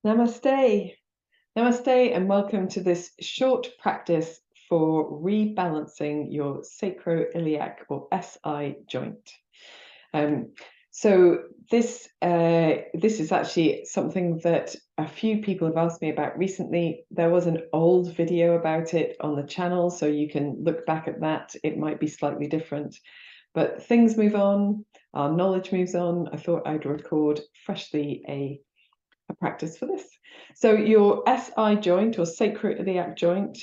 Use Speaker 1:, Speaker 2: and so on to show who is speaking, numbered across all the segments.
Speaker 1: Namaste. Namaste and welcome to this short practice for rebalancing your sacroiliac or SI joint. So this is actually something that a few people have asked me about recently. There was an old video about it on the channel, so you can look back at that. It might be slightly different, but things move on, our knowledge moves on. I thought I'd record freshly a practice for this. So your SI joint or sacroiliac joint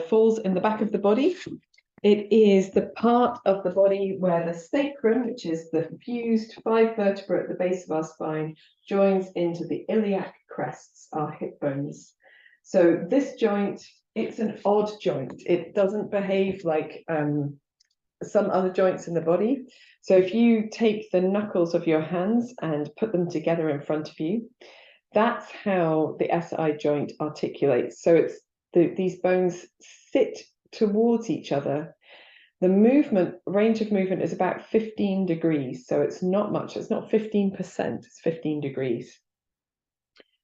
Speaker 1: falls in the back of the body. It is the part of the body where the sacrum, which is the fused 5 vertebrae at the base of our spine, joins into the iliac crests, our hip bones. So this joint, it's an odd joint. It doesn't behave like some other joints in the body. So if you take the knuckles of your hands and put them together in front of you, that's how the SI joint articulates. So it's these bones sit towards each other. The range of movement is about 15 degrees. So it's not much. It's not 15%, it's 15 degrees.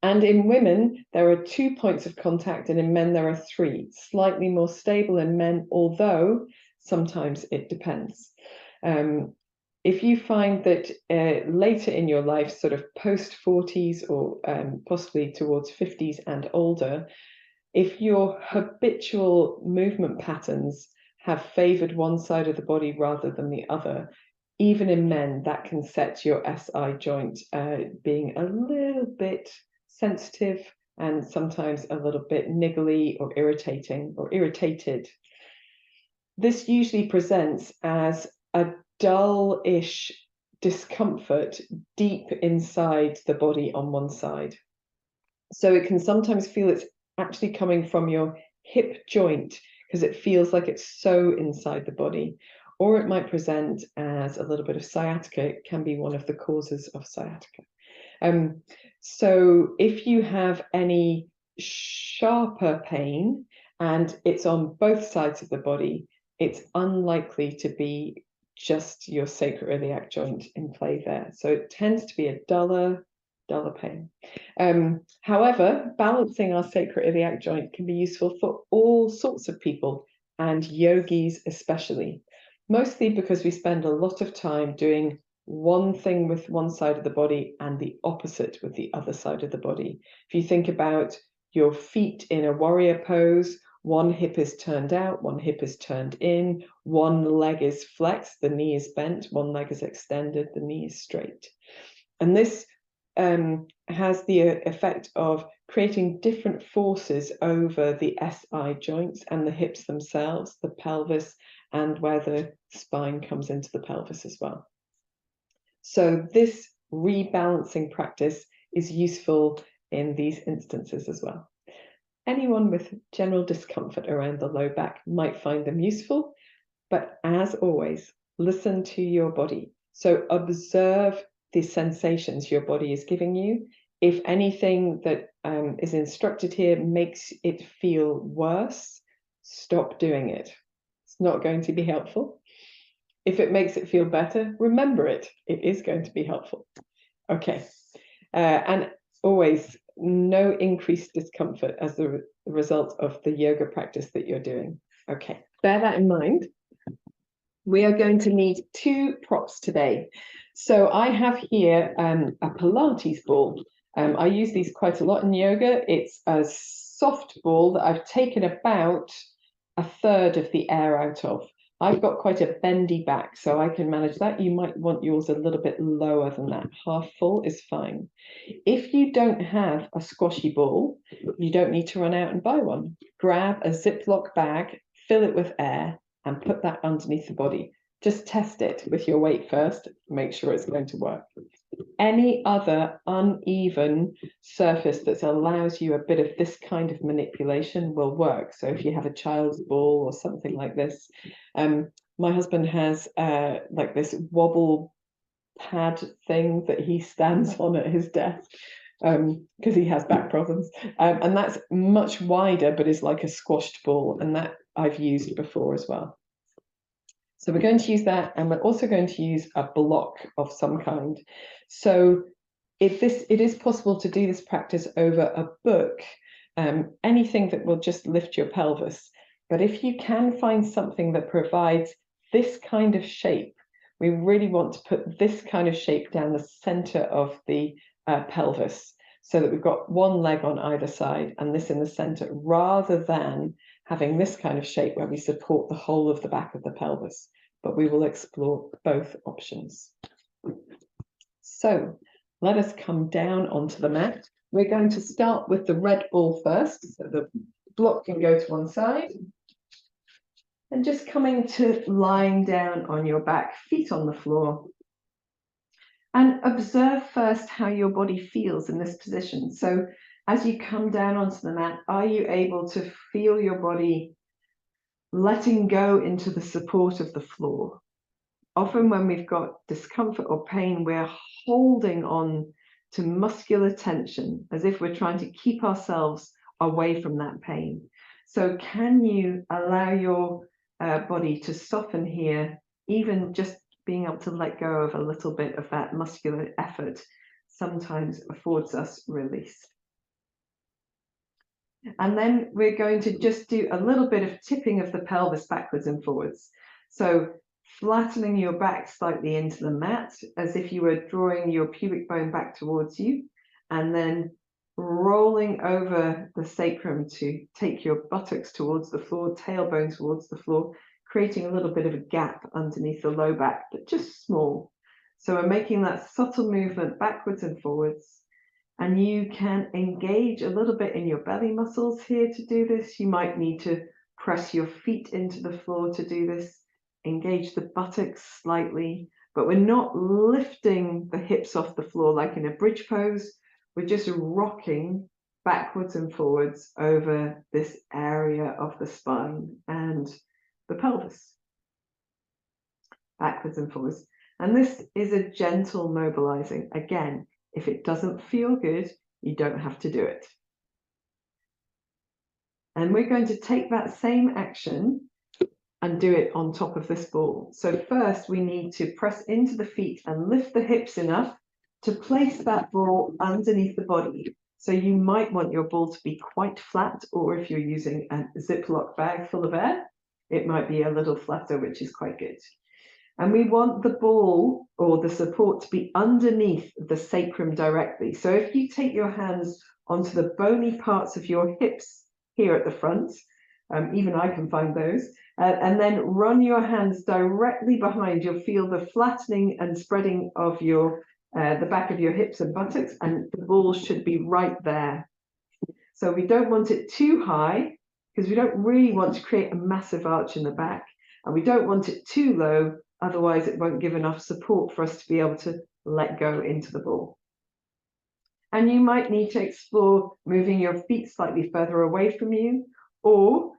Speaker 1: And in women, there are 2 points of contact, and in men, there are 3. Slightly more stable in men, although sometimes it depends. If you find that later in your life, sort of post 40s or possibly towards 50s and older, if your habitual movement patterns have favored one side of the body rather than the other, even in men, that can set your SI joint being a little bit sensitive and sometimes a little bit niggly or irritating or irritated. This usually presents as a dull-ish discomfort deep inside the body on one side. So it can sometimes feel it's actually coming from your hip joint because it feels like it's so inside the body. Or it might present as a little bit of sciatica. It can be one of the causes of sciatica. So if you have any sharper pain and it's on both sides of the body, it's unlikely to be just your sacroiliac joint in play there. So it tends to be a duller pain. However, balancing our sacroiliac joint can be useful for all sorts of people, and yogis especially, mostly because we spend a lot of time doing one thing with one side of the body and the opposite with the other side of the body. If you think about your feet in a warrior pose, one hip is turned out, one hip is turned in, one leg is flexed, the knee is bent, one leg is extended, the knee is straight. And this has the effect of creating different forces over the SI joints and the hips themselves, the pelvis, and where the spine comes into the pelvis as well. So this rebalancing practice is useful in these instances as well. Anyone with general discomfort around the low back might find them useful, but as always, listen to your body. So observe the sensations your body is giving you. If anything that is instructed here makes it feel worse, stop doing it. It's not going to be helpful. If it makes it feel better, remember it. It is going to be helpful. Okay. And always, no increased discomfort as the result of the yoga practice that you're doing. Okay, bear that in mind. We are going to need 2 props today. So I have here a Pilates ball. I use these quite a lot in yoga. It's a soft ball that I've taken about 1/3 of the air out of. I've got quite a bendy back, so I can manage that. You might want yours a little bit lower than that. Half full is fine. If you don't have a squashy ball, you don't need to run out and buy one. Grab a Ziploc bag, fill it with air, and put that underneath the body. Just test it with your weight first, make sure it's going to work. Any other uneven surface that allows you a bit of this kind of manipulation will work. So if you have a child's ball or something like this, my husband has like this wobble pad thing that he stands on at his desk because he has back problems, and that's much wider but is like a squashed ball, and that I've used before as well. So we're going to use that, and we're also going to use a block of some kind. So it is possible to do this practice over a book, anything that will just lift your pelvis. But if you can find something that provides this kind of shape, we really want to put this kind of shape down the center of the pelvis, so that we've got one leg on either side and this in the center, rather than having this kind of shape where we support the whole of the back of the pelvis. But we will explore both options. So let us come down onto the mat. We're going to start with the red ball first, so the block can go to one side. And just coming to lying down on your back, feet on the floor. And observe first how your body feels in this position. So as you come down onto the mat, are you able to feel your body letting go into the support of the floor? Often when we've got discomfort or pain, we're holding on to muscular tension as if we're trying to keep ourselves away from that pain. So can you allow your body to soften here, even just being able to let go of a little bit of that muscular effort sometimes affords us release. And then we're going to just do a little bit of tipping of the pelvis backwards and forwards. So flattening your back slightly into the mat as if you were drawing your pubic bone back towards you, and then rolling over the sacrum to take your buttocks towards the floor, tailbone towards the floor, creating a little bit of a gap underneath the low back, but just small. So we're making that subtle movement backwards and forwards. And you can engage a little bit in your belly muscles here to do this. You might need to press your feet into the floor to do this. Engage the buttocks slightly, but we're not lifting the hips off the floor like in a bridge pose. We're just rocking backwards and forwards over this area of the spine and the pelvis. Backwards and forwards. And this is a gentle mobilizing. Again, if it doesn't feel good, you don't have to do it. And we're going to take that same action and do it on top of this ball. So first we need to press into the feet and lift the hips enough to place that ball underneath the body. So you might want your ball to be quite flat, or if you're using a Ziploc bag full of air, it might be a little flatter, which is quite good. And we want the ball or the support to be underneath the sacrum directly. So if you take your hands onto the bony parts of your hips here at the front, even I can find those, and then run your hands directly behind, you'll feel the flattening and spreading of your the back of your hips and buttocks, and the ball should be right there. So we don't want it too high, because we don't really want to create a massive arch in the back, and we don't want it too low, otherwise it won't give enough support for us to be able to let go into the ball. And you might need to explore moving your feet slightly further away from you, or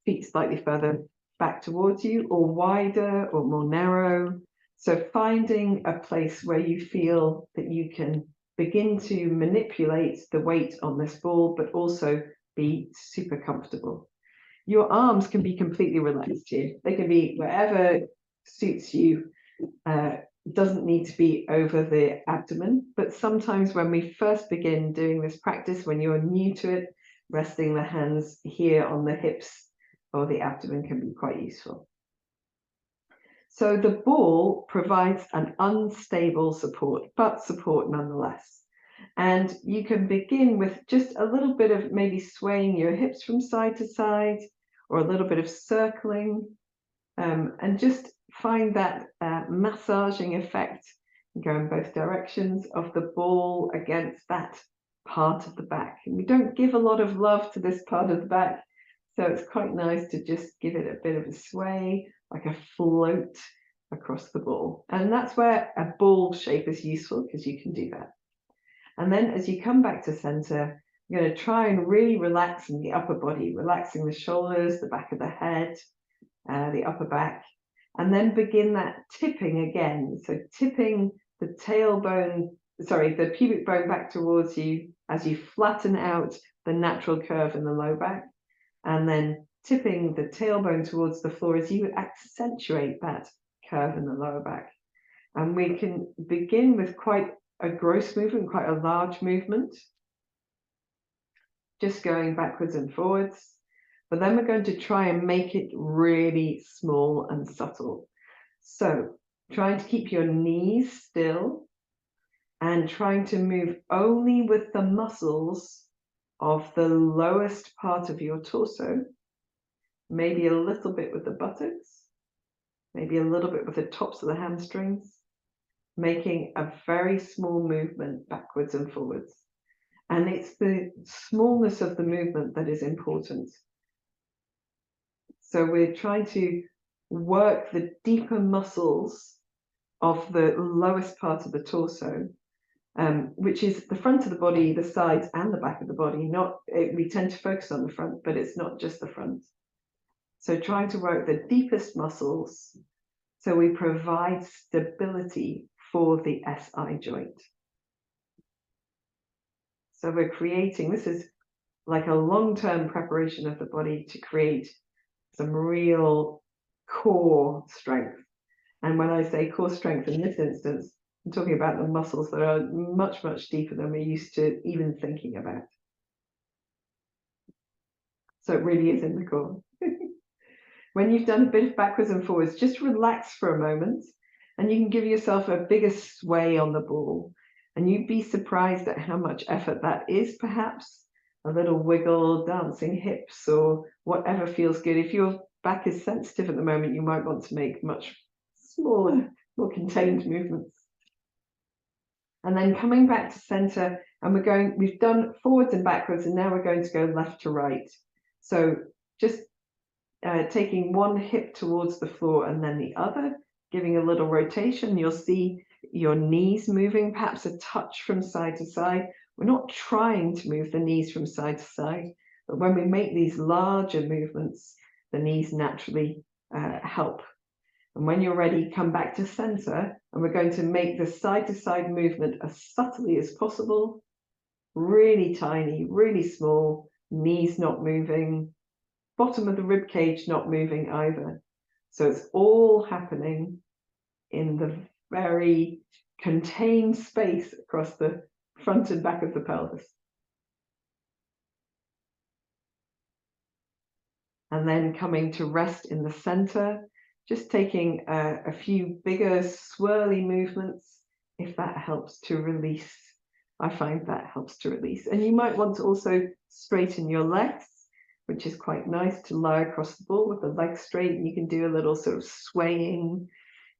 Speaker 1: feet slightly further back towards you, or wider or more narrow. So finding a place where you feel that you can begin to manipulate the weight on this ball, but also be super comfortable. Your arms can be completely relaxed here. They can be wherever suits you. Doesn't need to be over the abdomen, but sometimes when we first begin doing this practice, when you're new to it, resting the hands here on the hips or the abdomen can be quite useful. So the ball provides an unstable support, but support nonetheless. And you can begin with just a little bit of maybe swaying your hips from side to side, or a little bit of circling, and just find that massaging effect, go in both directions of the ball against that part of the back. And we don't give a lot of love to this part of the back, so it's quite nice to just give it a bit of a sway, like a float across the ball. And that's where a ball shape is useful, because you can do that. And then as you come back to center, you're going to try and really relax in the upper body, relaxing the shoulders, the back of the head, the upper back, and then begin that tipping again. So tipping the tailbone, sorry, the pubic bone back towards you as you flatten out the natural curve in the low back, and then tipping the tailbone towards the floor as you accentuate that curve in the lower back. And we can begin with quite a gross movement, quite a large movement, just going backwards and forwards. But then we're going to try and make it really small and subtle. So trying to keep your knees still and trying to move only with the muscles of the lowest part of your torso, maybe a little bit with the buttocks, maybe a little bit with the tops of the hamstrings, making a very small movement backwards and forwards. And it's the smallness of the movement that is important. So we're trying to work the deeper muscles of the lowest part of the torso, which is the front of the body, the sides and the back of the body. We tend to focus on the front, but it's not just the front. So trying to work the deepest muscles so we provide stability for the SI joint. So we're creating, this is like a long-term preparation of the body to create some real core strength. And when I say core strength in this instance, I'm talking about the muscles that are much, much deeper than we're used to even thinking about. So it really is in the core. When you've done a bit of backwards and forwards, just relax for a moment and you can give yourself a bigger sway on the ball. And you'd be surprised at how much effort that is, perhaps. A little wiggle, dancing hips, or whatever feels good. If your back is sensitive at the moment, you might want to make much smaller, more contained movements. And then coming back to center, and we've done forwards and backwards, and now we're going to go left to right. So just taking one hip towards the floor and then the other, giving a little rotation. You'll see your knees moving, perhaps a touch from side to side. We're not trying to move the knees from side to side, but when we make these larger movements, the knees naturally help. And when you're ready, come back to center, and we're going to make the side-to-side movement as subtly as possible, really tiny, really small, knees not moving, bottom of the rib cage not moving either. So it's all happening in the very contained space across the front and back of the pelvis. And then coming to rest in the center, just taking a few bigger swirly movements, if that helps to release. I find that helps to release. And you might want to also straighten your legs, which is quite nice to lie across the ball with the legs straight. You can do a little sort of swaying.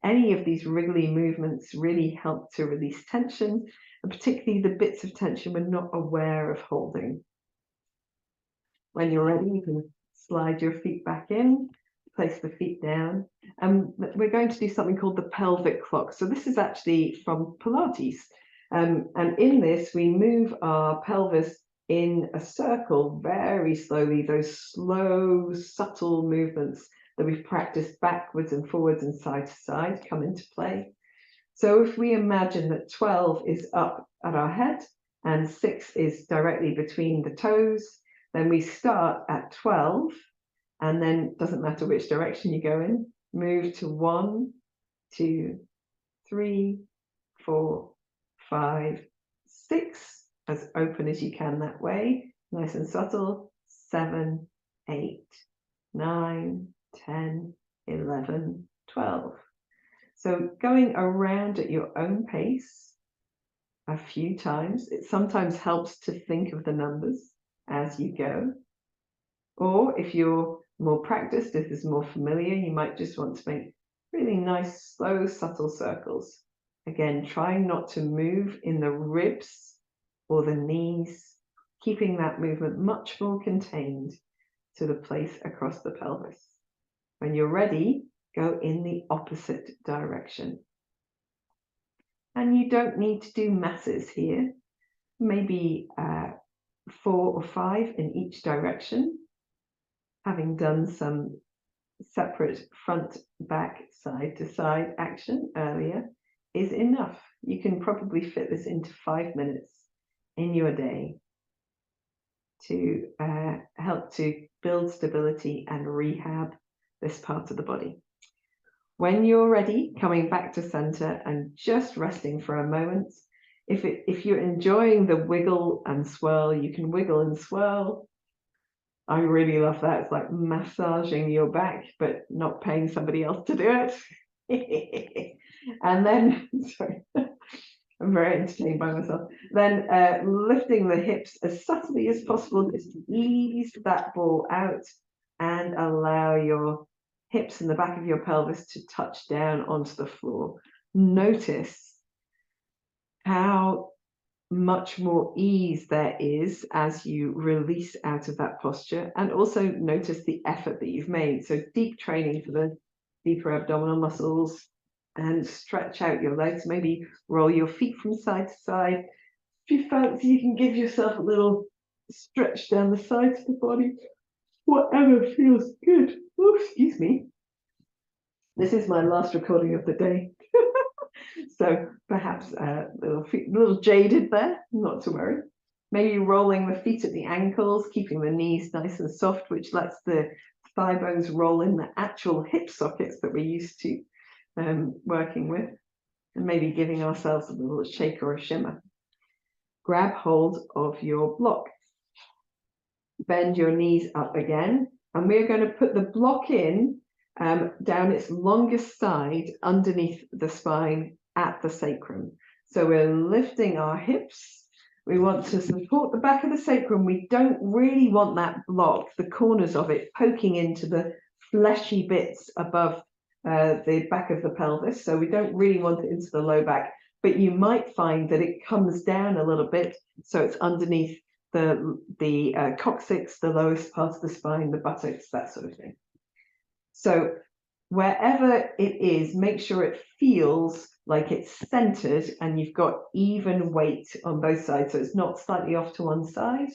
Speaker 1: Any of these wriggly movements really help to release tension, and particularly the bits of tension we're not aware of holding. When you're ready, you can slide your feet back in, place the feet down, and we're going to do something called the pelvic clock. So this is actually from Pilates. And in this, we move our pelvis in a circle very slowly, those slow, subtle movements that we've practiced backwards and forwards and side to side come into play. So if we imagine that 12 is up at our head and 6 is directly between the toes, then we start at 12, and then doesn't matter which direction you go in, move to 1, 2, 3, 4, 5, 6, as open as you can that way, nice and subtle, 7, 8, 9, 10, 11, 12. So going around at your own pace a few times. It sometimes helps to think of the numbers as you go. Or if you're more practiced, if this is more familiar, you might just want to make really nice, slow, subtle circles. Again, trying not to move in the ribs or the knees, keeping that movement much more contained to the place across the pelvis. When you're ready, go in the opposite direction. And you don't need to do masses here, maybe 4 or 5 in each direction. Having done some separate front, back, side to side action earlier is enough. You can probably fit this into 5 minutes in your day to help to build stability and rehab this part of the body. When you're ready, coming back to center and just resting for a moment, If you're enjoying the wiggle and swirl, you can wiggle and swirl. I really love that. It's like massaging your back, but not paying somebody else to do it. And then, sorry, I'm very entertained by myself. Then lifting the hips as subtly as possible, just to ease that ball out and allow your hips and the back of your pelvis to touch down onto the floor. Notice how much more ease there is as you release out of that posture, and also notice the effort that you've made. So deep training for the deeper abdominal muscles, and stretch out your legs, maybe roll your feet from side to side. If you fancy, you can give yourself a little stretch down the sides of the body, whatever feels good. Oh, excuse me. This is my last recording of the day. So perhaps a little jaded there, not to worry. Maybe rolling the feet at the ankles, keeping the knees nice and soft, which lets the thigh bones roll in the actual hip sockets that we're used to working with, and maybe giving ourselves a little shake or a shimmer. Grab hold of your block. Bend your knees up again, and we're going to put the block in down its longest side underneath the spine at the sacrum. So we're lifting our hips. We want to support the back of the sacrum. We don't really want that block, the corners of it, poking into the fleshy bits above the back of the pelvis. So we don't really want it into the low back, but you might find that it comes down a little bit, so it's underneath the coccyx, the lowest part of the spine, the buttocks, that sort of thing. So wherever it is, make sure it feels like it's centered and you've got even weight on both sides, so it's not slightly off to one side,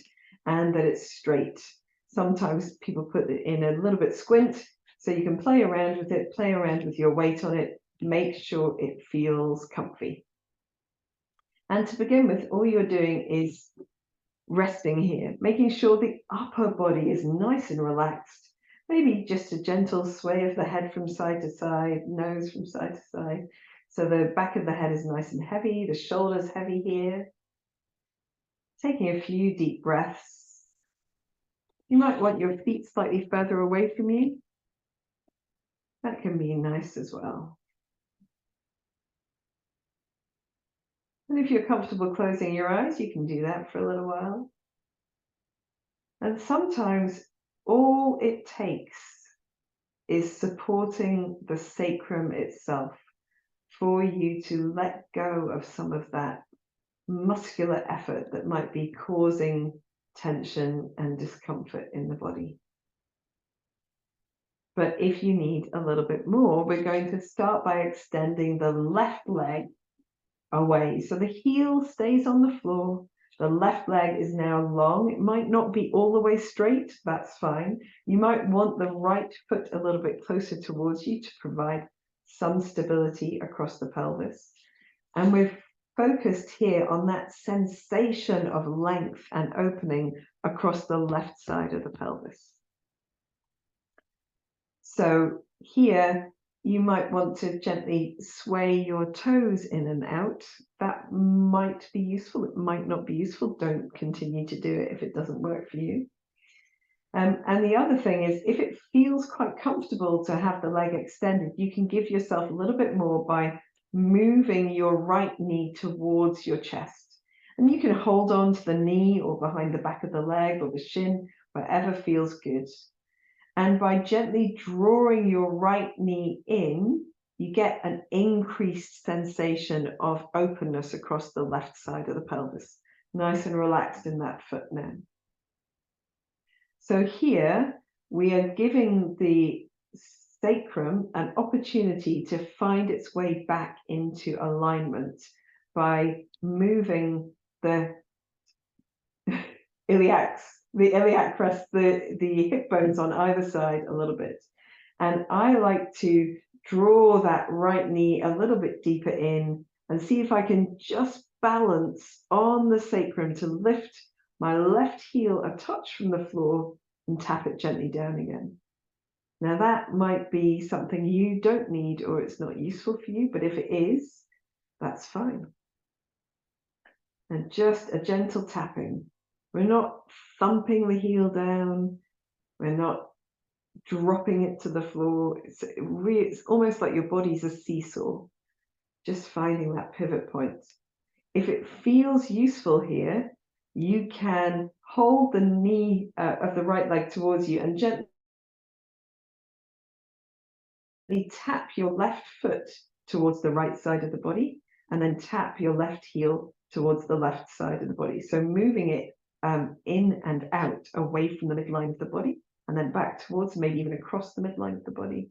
Speaker 1: and that it's straight. Sometimes people put it in a little bit squint, so you can play around with it, play around with your weight on it, make sure it feels comfy. And to begin with, all you're doing is resting here, making sure the upper body is nice and relaxed. Maybe just a gentle sway of the head from side to side, nose from side to side. So the back of the head is nice and heavy, the shoulders heavy here. Taking a few deep breaths. You might want your feet slightly further away from you. That can be nice as well. And if you're comfortable closing your eyes, you can do that for a little while. And sometimes all it takes is supporting the sacrum itself for you to let go of some of that muscular effort that might be causing tension and discomfort in the body. But if you need a little bit more, we're going to start by extending the left leg away. So the heel stays on the floor. The left leg is now long. It might not be all the way straight. That's fine. You might want the right foot a little bit closer towards you to provide some stability across the pelvis. And we're focused here on that sensation of length and opening across the left side of the pelvis. So here, you might want to gently sway your toes in and out. That might be useful. It might not be useful. Don't continue to do it if it doesn't work for you. And the other thing is, if it feels quite comfortable to have the leg extended, you can give yourself a little bit more by moving your right knee towards your chest. And you can hold on to the knee or behind the back of the leg or the shin, wherever feels good. And by gently drawing your right knee in, you get an increased sensation of openness across the left side of the pelvis. Nice and relaxed in that foot now. So here we are giving the sacrum an opportunity to find its way back into alignment by moving the iliac crest, the hip bones on either side a little bit. And I like to draw that right knee a little bit deeper in and see if I can just balance on the sacrum to lift my left heel a touch from the floor and tap it gently down again. Now that might be something you don't need or it's not useful for you, but if it is, that's fine. and just a gentle tapping. We're not thumping the heel down. We're not dropping it to the floor. It's almost like your body's a seesaw, just finding that pivot point. If it feels useful here, you can hold the knee of the right leg towards you and gently tap your left foot towards the right side of the body, and then tap your left heel towards the left side of the body. So moving it in and out, away from the midline of the body, and then back towards, maybe even across the midline of the body.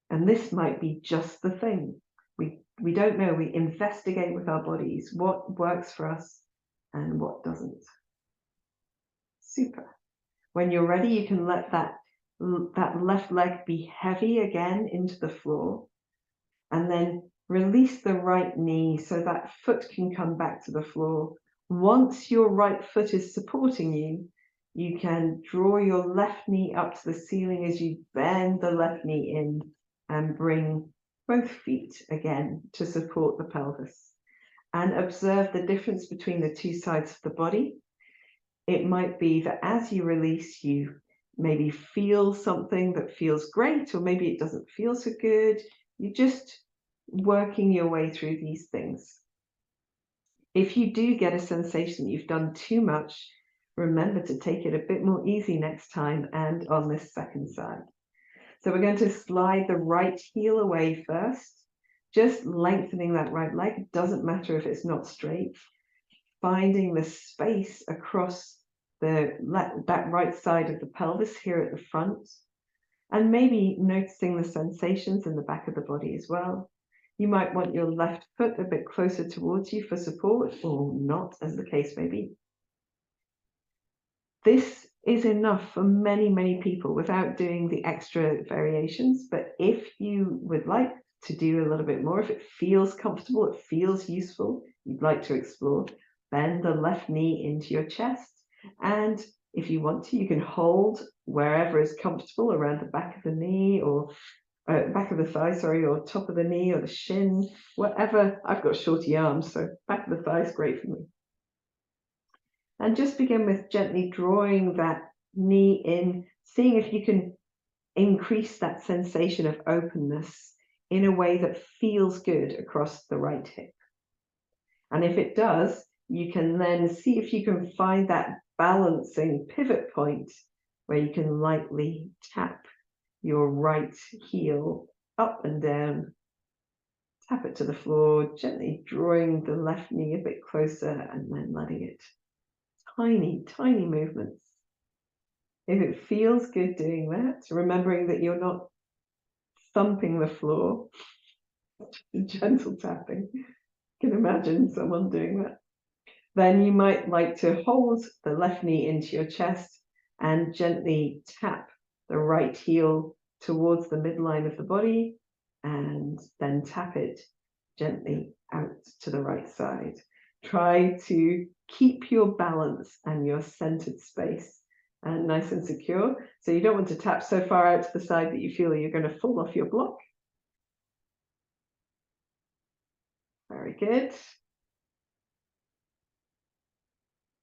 Speaker 1: And this might be just the thing. We don't know. We investigate with our bodies what works for us and what doesn't. Super. When you're ready, you can let that left leg be heavy again into the floor, and then release the right knee so that foot can come back to the floor. Once your right foot is supporting you, you can draw your left knee up to the ceiling as you bend the left knee in and bring both feet again to support the pelvis. And observe the difference between the two sides of the body. It might be that as you release, you maybe feel something that feels great, or maybe it doesn't feel so good. You're just working your way through these things. If you do get a sensation that you've done too much, remember to take it a bit more easy next time and on this second side. So we're going to slide the right heel away first, just lengthening that right leg. It doesn't matter if it's not straight. Finding the space across that right side of the pelvis here at the front, and maybe noticing the sensations in the back of the body as well. You might want your left foot a bit closer towards you for support, or not, as the case may be. This is enough for many, many people without doing the extra variations. But if you would like to do a little bit more, if it feels comfortable, it feels useful, you'd like to explore, bend the left knee into your chest. And if you want to, you can hold wherever is comfortable, around the back of the knee, or back of the thigh, sorry, or top of the knee, or the shin, whatever. I've got shorty arms, so back of the thigh is great for me. And just begin with gently drawing that knee in, seeing if you can increase that sensation of openness in a way that feels good across the right hip. And if it does, you can then see if you can find that balancing pivot point where you can lightly tap your right heel up and down, tap it to the floor, gently drawing the left knee a bit closer, and then letting it. Tiny, tiny movements. If it feels good doing that, remembering that you're not thumping the floor, gentle tapping. You can imagine someone doing that. Then you might like to hold the left knee into your chest and gently tap the right heel towards the midline of the body, and then tap it gently out to the right side. Try to keep your balance and your centered space nice and secure. So you don't want to tap so far out to the side that you feel you're going to fall off your block. Very good.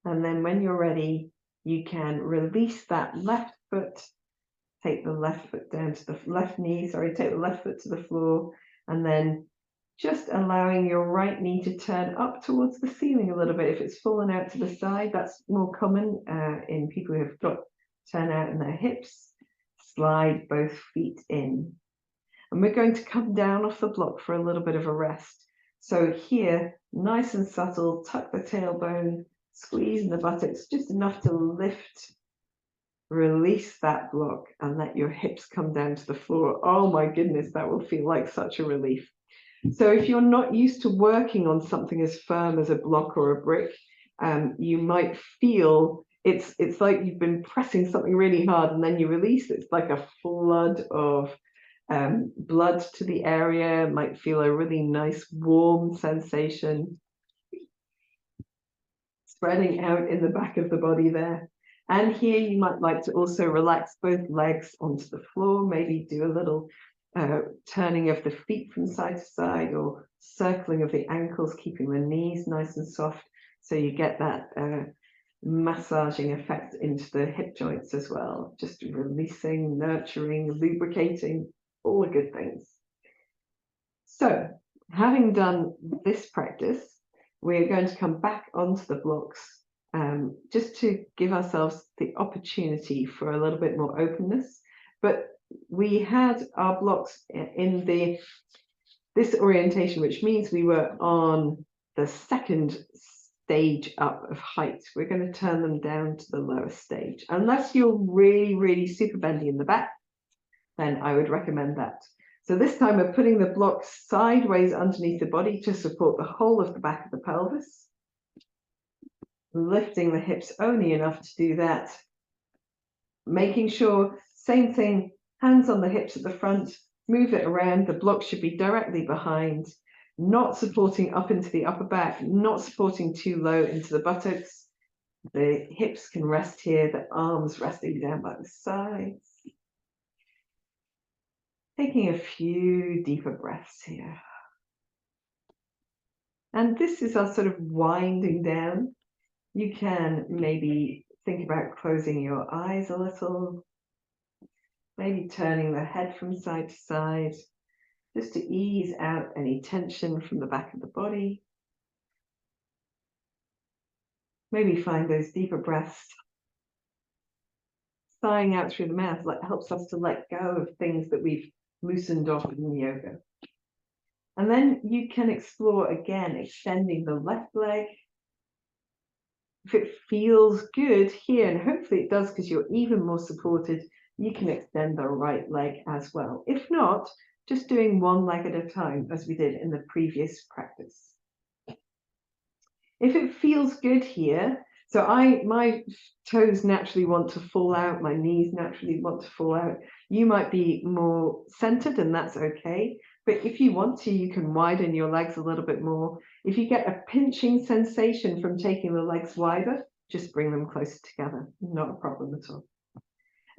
Speaker 1: And then when you're ready, you can release that left foot, take the left foot down to the left knee, sorry, take the left foot to the floor, and then just allowing your right knee to turn up towards the ceiling a little bit. If it's fallen out to the side, that's more common in people who have got turnout in their hips. Slide both feet in. And we're going to come down off the block for a little bit of a rest. So here, nice and subtle, tuck the tailbone, squeeze in the buttocks, just enough to lift, release that block, and let your hips come down to the floor. Oh my goodness, that will feel like such a relief. So if you're not used to working on something as firm as a block or a brick, you might feel it's like you've been pressing something really hard, and then you release. It's like a flood of blood to the area. Might feel a really nice warm sensation spreading out in the back of the body there. And here you might like to also relax both legs onto the floor, maybe do a little turning of the feet from side to side, or circling of the ankles, keeping the knees nice and soft. So you get that massaging effect into the hip joints as well, just releasing, nurturing, lubricating, all the good things. So having done this practice, we're going to come back onto the blocks just to give ourselves the opportunity for a little bit more openness. But we had our blocks in this orientation, which means we were on the second stage up of height. We're going to turn them down to the lowest stage. Unless you're really, really super bendy in the back, then I would recommend that. So this time we're putting the blocks sideways underneath the body to support the whole of the back of the pelvis. Lifting the hips only enough to do that. Making sure, same thing, hands on the hips at the front, move it around, the block should be directly behind, not supporting up into the upper back, not supporting too low into the buttocks. The hips can rest here, the arms resting down by the sides. Taking a few deeper breaths here. And this is our sort of winding down. You can maybe think about closing your eyes a little, maybe turning the head from side to side, just to ease out any tension from the back of the body. Maybe find those deeper breaths. Sighing out through the mouth helps us to let go of things that we've loosened off in yoga. And then you can explore again, extending the left leg. If it feels good here, and hopefully it does because you're even more supported, you can extend the right leg as well. If not, just doing one leg at a time, as we did in the previous practice. If it feels good here, so my toes naturally want to fall out, my knees naturally want to fall out. You might be more centered, and that's okay. But if you want to, you can widen your legs a little bit more. If you get a pinching sensation from taking the legs wider, just bring them closer together. Not a problem at all.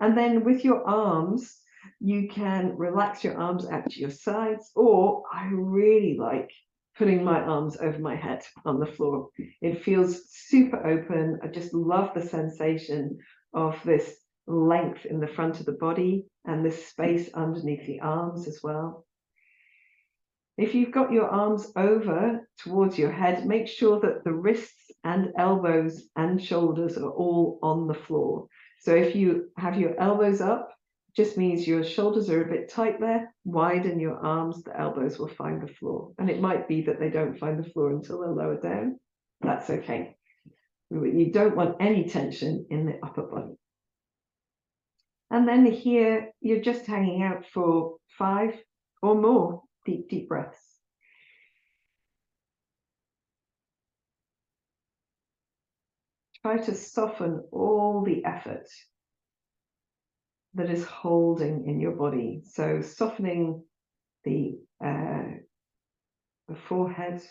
Speaker 1: And then with your arms, you can relax your arms out to your sides, or I really like putting my arms over my head on the floor. It feels super open. I just love the sensation of this length in the front of the body and this space underneath the arms as well. If you've got your arms over towards your head, make sure that the wrists and elbows and shoulders are all on the floor. So if you have your elbows up, just means your shoulders are a bit tight there, widen your arms, the elbows will find the floor. And it might be that they don't find the floor until they're lower down. That's okay. You don't want any tension in the upper body. And then here, you're just hanging out for 5 or more deep breaths. Try to soften all the effort that is holding in your body. So softening the forehead,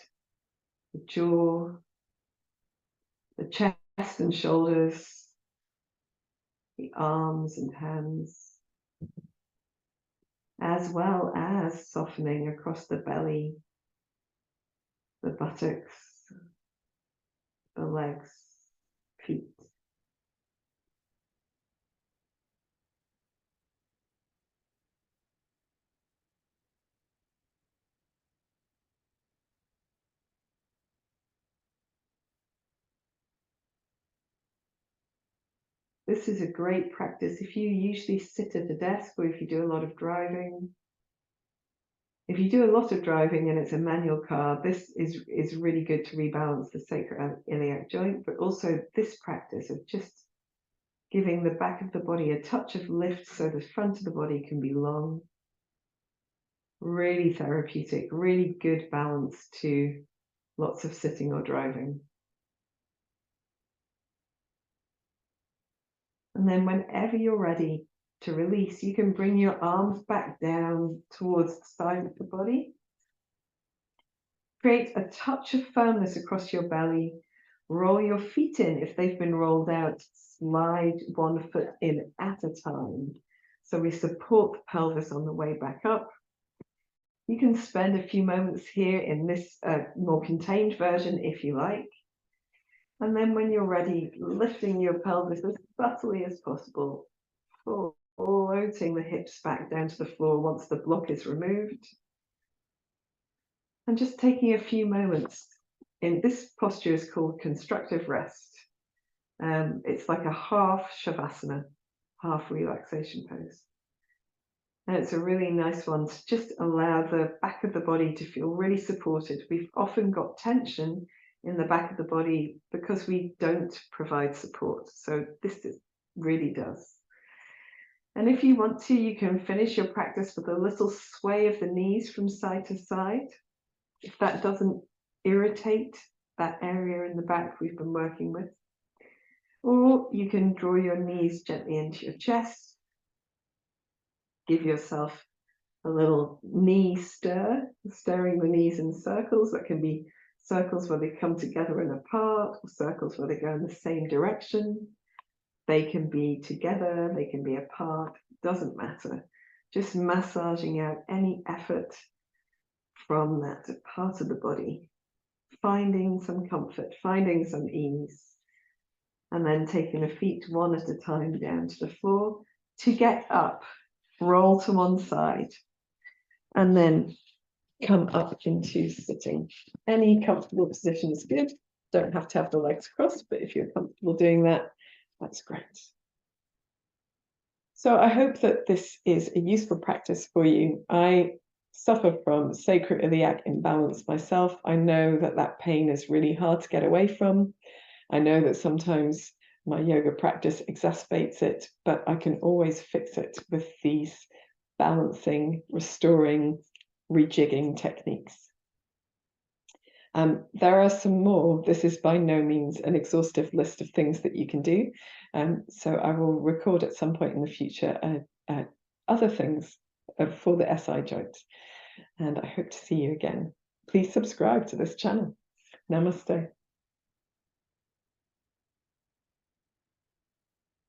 Speaker 1: the jaw, the chest and shoulders, the arms and hands, as well as softening across the belly, the buttocks, the legs, feet. This is a great practice if you usually sit at a desk or if you do a lot of driving. If you do a lot of driving and it's a manual car, this is really good to rebalance the sacroiliac joint, but also this practice of just giving the back of the body a touch of lift so the front of the body can be long. Really therapeutic, really good balance to lots of sitting or driving. And then whenever you're ready to release, you can bring your arms back down towards the side of the body. Create a touch of firmness across your belly. Roll your feet in if they've been rolled out. Slide one foot in at a time. So we support the pelvis on the way back up. You can spend a few moments here in this more contained version if you like.
Speaker 2: And then when you're ready, lifting your pelvis as subtly as possible, floating the hips back down to the floor once the block is removed. And just taking a few moments. In this posture is called constructive rest. It's like a half shavasana, half relaxation pose. And it's a really nice one to just allow the back of the body to feel really supported. We've often got tension in the back of the body because we don't provide support. So this really does. And if you want to, you can finish your practice with a little sway of the knees from side to side. If that doesn't irritate that area in the back we've been working with. Or you can draw your knees gently into your chest. Give yourself a little knee stir, stirring the knees in circles. That can be circles where they come together and apart, or circles where they go in the same direction. They can be together, they can be apart, doesn't matter. Just massaging out any effort from that part of the body, finding some comfort, finding some ease, and then taking the feet one at a time down to the floor to get up, roll to one side, and then come up into sitting. Any comfortable position is good. Don't have to have the legs crossed, but if you're comfortable doing that, that's great. So I hope that this is a useful practice for you. I suffer from sacroiliac imbalance myself. I know that that pain is really hard to get away from. I know that sometimes my yoga practice exacerbates it, but I can always fix it with these balancing, restoring, rejigging techniques. There are some more. This is by no means an exhaustive list of things that you can do. So I will record at some point in the future other things for the SI joint. And I hope to see you again. Please subscribe to this channel. Namaste.